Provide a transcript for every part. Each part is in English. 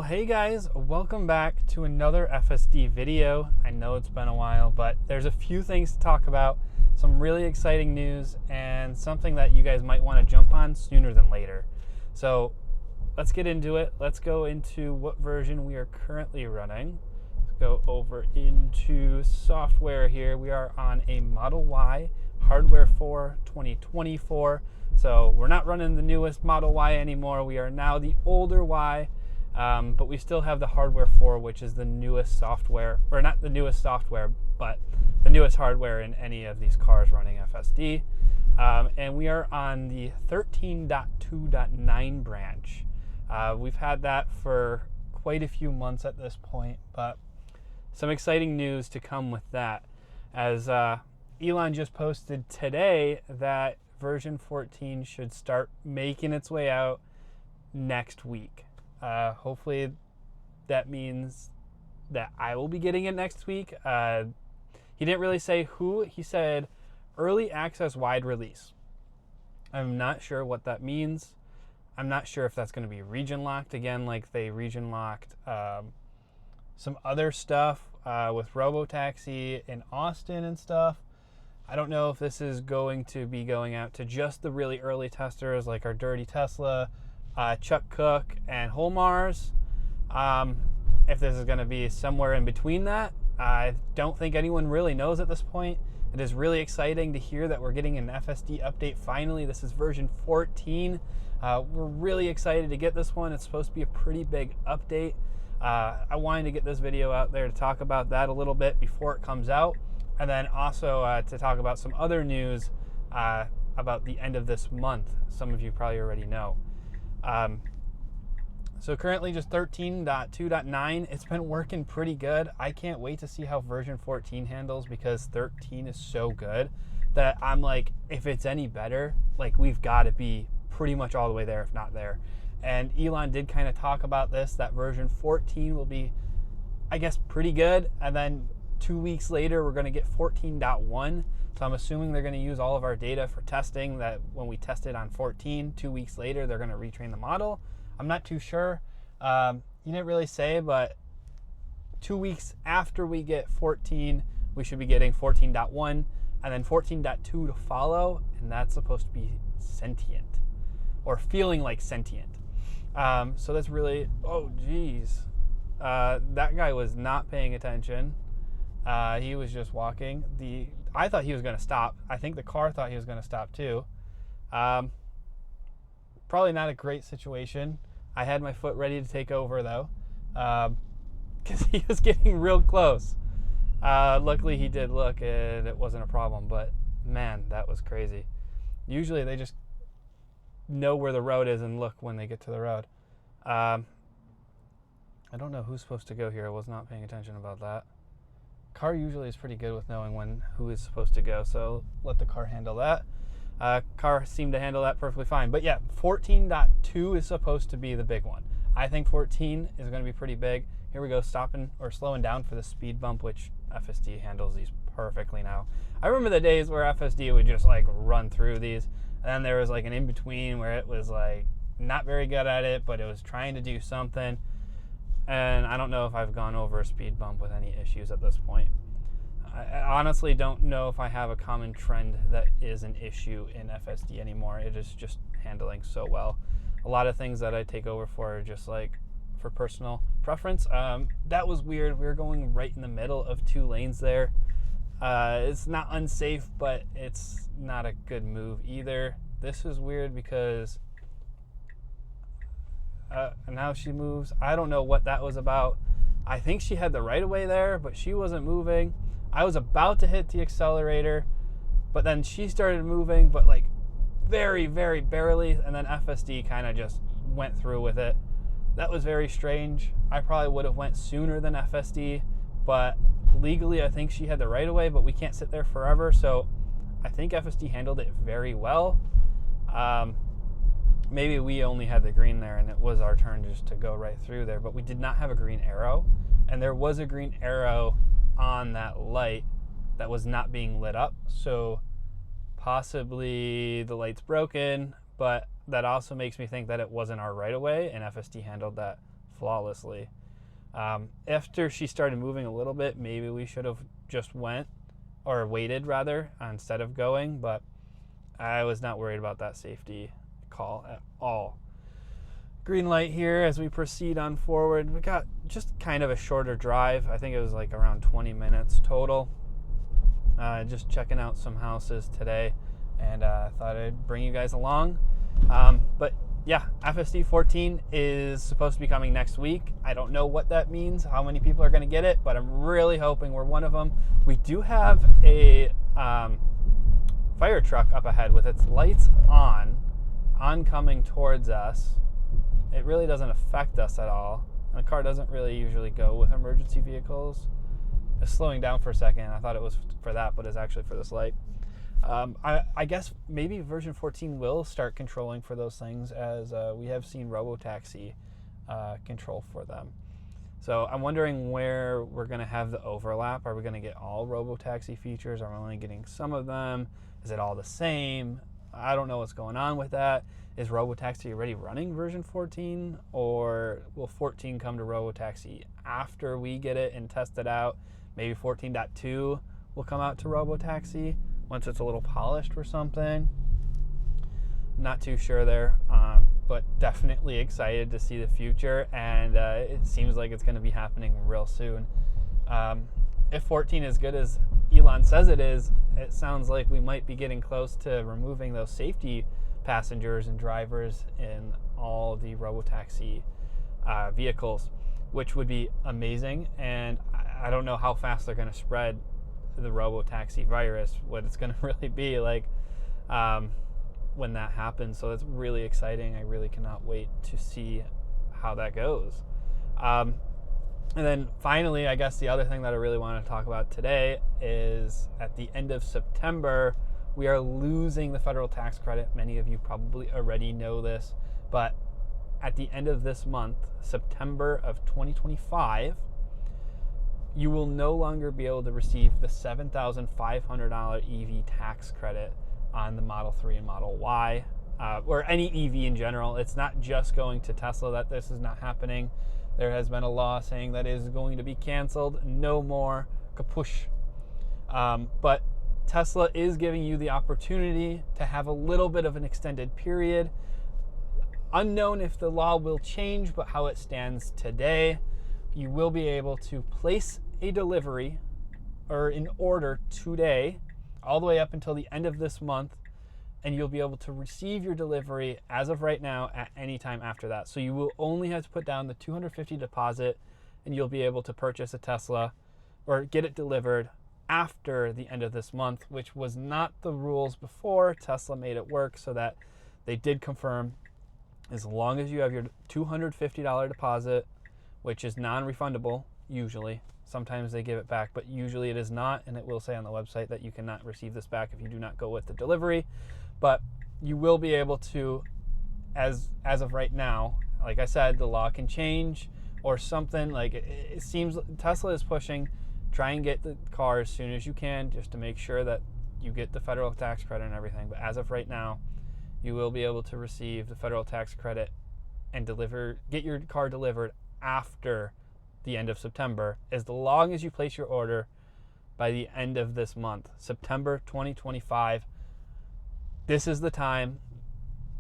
Hey guys, welcome back to another FSD video. I know it's been a while, but there's a few things to talk about, some really exciting news, and something that you guys might want to jump on sooner than later. So let's get into it. Let's go into what version we are currently running. Let's go over into software here. We are on a Model Y hardware 4 2024. So we're not running the newest Model Y anymore. We are now the older Y. But we still have the hardware 4, which is the newest software, or not the newest software, but the newest hardware in any of these cars running FSD. And we are on the 13.2.9 branch. We've had that for quite a few months at this point, but some exciting news to come with that. As Elon just posted today that version 14 should start making its way out next week. Hopefully that means that I will be getting it next week. He didn't really say who. He said early access wide release. I'm not sure what that means. I'm not sure if that's going to be region locked again, like they region locked some other stuff with Robotaxi in Austin and stuff. I don't know if this is going to be going out to just the really early testers like our Dirty Tesla, Chuck Cook, and Holmars. If this is going to be somewhere in between that, I don't think anyone really knows at this point. It is really exciting to hear that we're getting an FSD update finally. This is version 14. We're really excited to get this one. It's supposed to be a pretty big update. I wanted to get this video out there to talk about that a little bit before it comes out, and then also to talk about some other news about the end of this month. Some of you probably already know. So currently just 13.2.9. It's been working pretty good. I can't wait to see how version 14 handles, because 13 is so good that I'm like, if it's any better, like we've got to be pretty much all the way there, if not there. And Elon did kind of talk about this, that version 14 will be, I guess, pretty good. And then 2 weeks later, we're going to get 14.1. So I'm assuming they're going to use all of our data for testing, that when we tested on 14, 2 weeks later, they're going to retrain the model. I'm not too sure. He didn't really say, but 2 weeks after we get 14, we should be getting 14.1 and then 14.2 to follow. And that's supposed to be sentient, or feeling like sentient. So that's really, oh geez. That guy was not paying attention. He was just walking. I thought he was going to stop. I think the car thought he was going to stop too. Probably not a great situation. I had my foot ready to take over though, because he was getting real close. Luckily he did look and it wasn't a problem, but man, that was crazy. Usually they just know where the road is and look when they get to the road. I don't know who's supposed to go here. I was not paying attention about that. Car usually is pretty good with knowing who is supposed to go, so let the car handle that. Car seemed to handle that perfectly fine. But yeah, 14.2 is supposed to be the big one. I think 14 is going to be pretty big. Here we go, stopping or slowing down for the speed bump, which FSD handles these perfectly now. I remember the days where FSD would just like run through these, and then there was like an in-between where it was like not very good at it, but it was trying to do something. And I don't know if I've gone over a speed bump with any issues at this point. I honestly don't know if I have a common trend that is an issue in FSD anymore. It is just handling so well. A lot of things that I take over for are just like for personal preference. That was weird. We were going right in the middle of two lanes there. It's not unsafe, but it's not a good move either. This is weird because now she moves. I don't know what that was about. I think she had the right of way there, but she wasn't moving. I was about to hit the accelerator, but then she started moving, but like very, very barely, and then FSD kind of just went through with it. That was very strange. I probably would have went sooner than FSD, but legally I think she had the right of way, but we can't sit there forever, so I think FSD handled it very well. Maybe we only had the green there and it was our turn just to go right through there, but we did not have a green arrow, and there was a green arrow on that light that was not being lit up, so possibly the light's broken, but that also makes me think that it wasn't our right of way and FSD handled that flawlessly. After she started moving a little bit, maybe we should have just waited rather, instead of going, but I was not worried about that safety call at all. Green light here as we proceed on forward. We got just kind of a shorter drive. I think it was like around 20 minutes total. Just checking out some houses today, and I thought I'd bring you guys along. But yeah, FSD 14 is supposed to be coming next week. I don't know what that means, how many people are going to get it, but I'm really hoping we're one of them. We do have a fire truck up ahead with its lights oncoming towards us. It really doesn't affect us at all. And the car doesn't really usually go with emergency vehicles. It's slowing down for a second. I thought it was for that, but it's actually for this light. I guess maybe version 14 will start controlling for those things, as we have seen Robotaxi control for them. So I'm wondering where we're going to have the overlap. Are we going to get all Robotaxi features? Are we only getting some of them? Is it all the same? I don't know what's going on with that. Is Robotaxi already running version 14? Or will 14 come to Robotaxi after we get it and test it out? Maybe 14.2 will come out to Robotaxi once it's a little polished or something. Not too sure there, but definitely excited to see the future, and it seems like it's going to be happening real soon. If 14 is good as Elon says it is, it sounds like we might be getting close to removing those safety passengers and drivers in all the Robotaxi vehicles, which would be amazing. And I don't know how fast they're going to spread the Robotaxi virus, what it's going to really be like when that happens. So that's really exciting. I really cannot wait to see how that goes. And then finally, I guess the other thing that I really want to talk about today is at the end of September, we are losing the federal tax credit. Many of you probably already know this, but at the end of this month, September of 2025, you will no longer be able to receive the $7,500 EV tax credit on the Model 3 and Model Y, or any EV in general. It's not just going to Tesla that this is not happening. There has been a law saying that it is going to be canceled. No more. Kapush. But Tesla is giving you the opportunity to have a little bit of an extended period. Unknown if the law will change, but how it stands today, you will be able to place a delivery or an order today, all the way up until the end of this month, and you'll be able to receive your delivery as of right now at any time after that. So you will only have to put down the $250 deposit, and you'll be able to purchase a Tesla or get it delivered after the end of this month, which was not the rules before. Tesla made it work so that they did confirm as long as you have your $250 deposit, which is non-refundable usually. Sometimes they give it back, but usually it is not, and it will say on the website that you cannot receive this back if you do not go with the delivery. But you will be able to, as of right now, like I said, the law can change or something. Like it seems Tesla is pushing, try and get the car as soon as you can, just to make sure that you get the federal tax credit and everything. But as of right now, you will be able to receive the federal tax credit and get your car delivered after the end of September, as long as you place your order by the end of this month, September 2025. This is the time.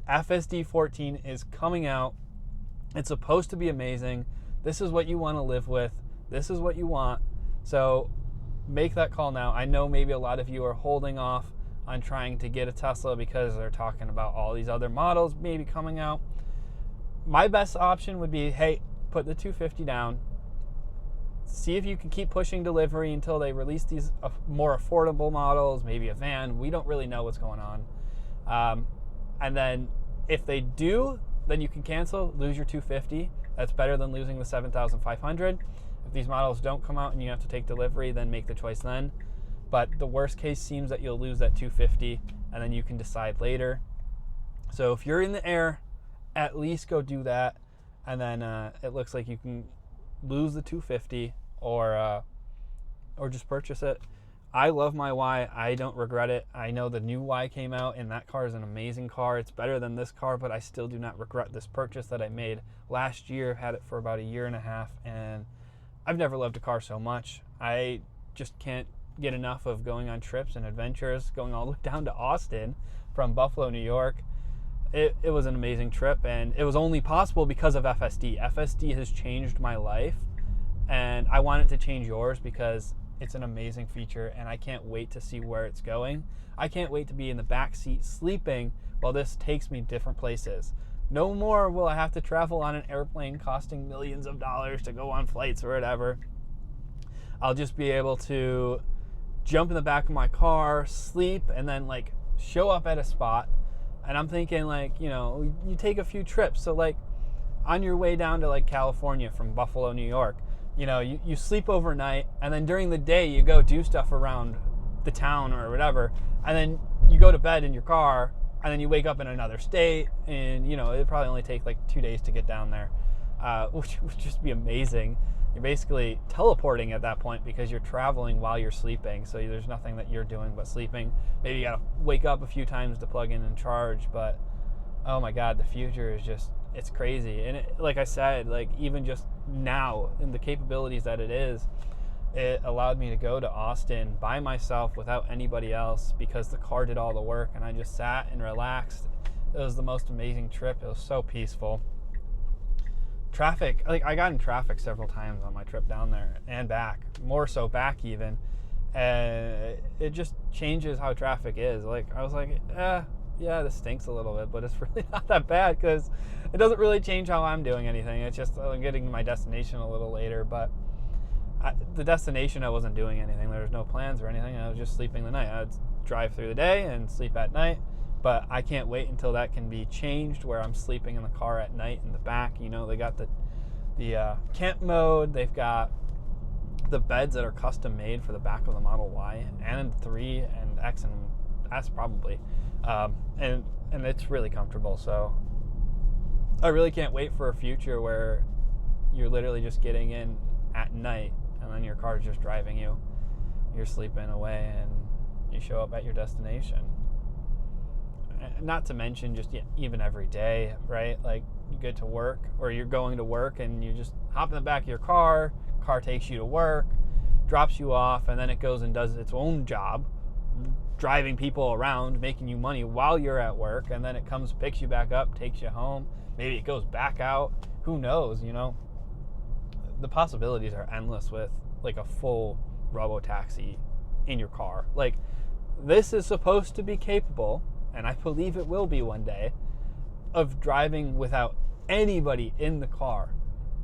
FSD 14 is coming out. It's supposed to be amazing. This is what you want to live with. This is what you want. So make that call now. I know maybe a lot of you are holding off on trying to get a Tesla because they're talking about all these other models maybe coming out. My best option would be, hey, put the $250 down. See if you can keep pushing delivery until they release these more affordable models, maybe a van. We don't really know what's going on. And then if they do, then you can cancel, lose your $250. That's better than losing the $7,500. If these models don't come out and you have to take delivery, then make the choice then. But the worst case seems that you'll lose that $250, and then you can decide later. So if you're in the air, at least go do that. And then it looks like you can lose the $250 or just purchase it. I love my Y. I don't regret it. I know the new Y came out, and that car is an amazing car. It's better than this car, but I still do not regret this purchase that I made last year. Had it for about a year and a half, and I've never loved a car so much. I just can't get enough of going on trips and adventures, going all the way down to Austin from Buffalo, New York. It was an amazing trip, and it was only possible because of FSD. FSD has changed my life, and I want it to change yours because it's an amazing feature, and I can't wait to see where it's going. I can't wait to be in the back seat sleeping while this takes me different places. No more will I have to travel on an airplane costing millions of dollars to go on flights or whatever. I'll just be able to jump in the back of my car, sleep, and then like show up at a spot. And I'm thinking, like, you know, you take a few trips. So like on your way down to like California from Buffalo, New York, you know, you sleep overnight, and then during the day you go do stuff around the town or whatever, and then you go to bed in your car, and then you wake up in another state, and you know, it'd probably only take like 2 days to get down there, which would just be amazing. You're basically teleporting at that point because you're traveling while you're sleeping, so there's nothing that you're doing but sleeping. Maybe you gotta wake up a few times to plug in and charge, but oh my god, the future is just, it's crazy. And it, like I said, like even just now in the capabilities that it allowed me to go to Austin by myself without anybody else because the car did all the work, and I just sat and relaxed. It was the most amazing trip. It was so peaceful. Traffic, like I got in traffic several times on my trip down there and back, more so back even, and it just changes how traffic is. Like I was like, yeah, this stinks a little bit, but it's really not that bad because it doesn't really change how I'm doing anything. It's just I'm getting to my destination a little later, but the destination, I wasn't doing anything. There was no plans or anything. I was just sleeping the night. I'd drive through the day and sleep at night, but I can't wait until that can be changed where I'm sleeping in the car at night in the back. You know, they got the camp mode. They've got the beds that are custom made for the back of the Model Y and 3 and X and S probably. And it's really comfortable. So I really can't wait for a future where you're literally just getting in at night and then your car's just driving you. You're sleeping away and you show up at your destination. Not to mention just even every day, right? Like you get to work or you're going to work and you just hop in the back of your car takes you to work, drops you off, and then it goes and does its own job, driving people around, making you money while you're at work, and then it comes, picks you back up, takes you home. Maybe it goes back out. Who knows, you know? The possibilities are endless with like a full robo-taxi in your car. Like this is supposed to be capable, and I believe it will be one day, of driving without anybody in the car.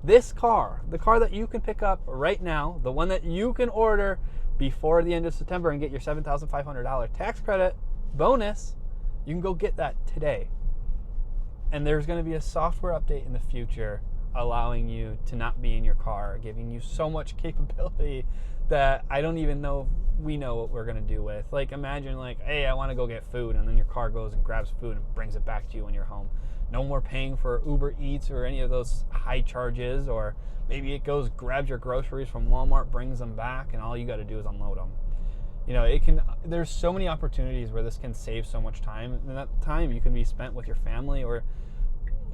This car, the car that you can pick up right now, the one that you can order before the end of September and get your $7,500 tax credit bonus, you can go get that today. And there's going to be a software update in the future allowing you to not be in your car, giving you so much capability that I don't even know if we know what we're going to do with. Like imagine like, hey, I want to go get food, and then your car goes and grabs food and brings it back to you when you're home. No more paying for Uber Eats or any of those high charges, or maybe it goes, grabs your groceries from Walmart, brings them back, and all you got to do is unload them. You know, it can, there's so many opportunities where this can save so much time, and that time you can be spent with your family or,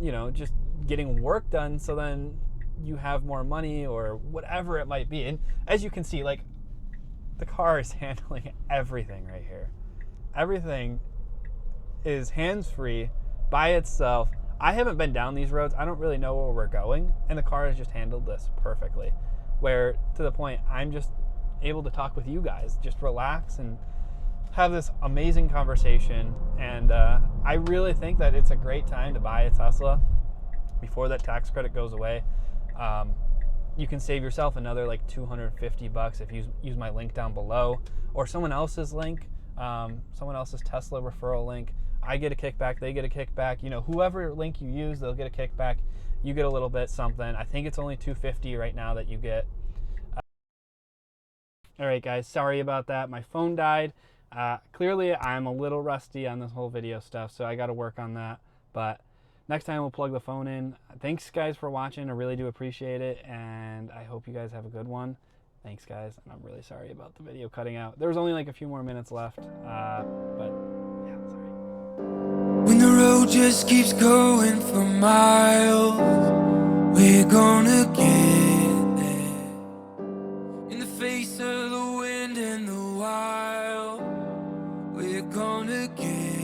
you know, just getting work done, so then you have more money or whatever it might be. And as you can see, like the car is handling everything right here. Everything is hands-free by itself. I haven't been down these roads. I don't really know where we're going, and the car has just handled this perfectly, where to the point I'm just able to talk with you guys, just relax and have this amazing conversation. And I really think that it's a great time to buy a Tesla before that tax credit goes away. You can save yourself another like $250 if you use my link down below, or someone else's link, someone else's Tesla referral link. I get a kickback, they get a kickback. You know, whoever link you use, they'll get a kickback. You get a little bit something. I think it's only $250 right now that you get. All right, guys, sorry about that. My phone died. Clearly, I'm a little rusty on this whole video stuff, so I got to work on that. But next time we'll plug the phone in. Thanks, guys, for watching. I really do appreciate it, and I hope you guys have a good one. Thanks, guys, and I'm really sorry about the video cutting out. There was only like a few more minutes left, but yeah, sorry. When the road just keeps going for miles, we're gonna get there. In the face of the wind and the wild, we're gonna get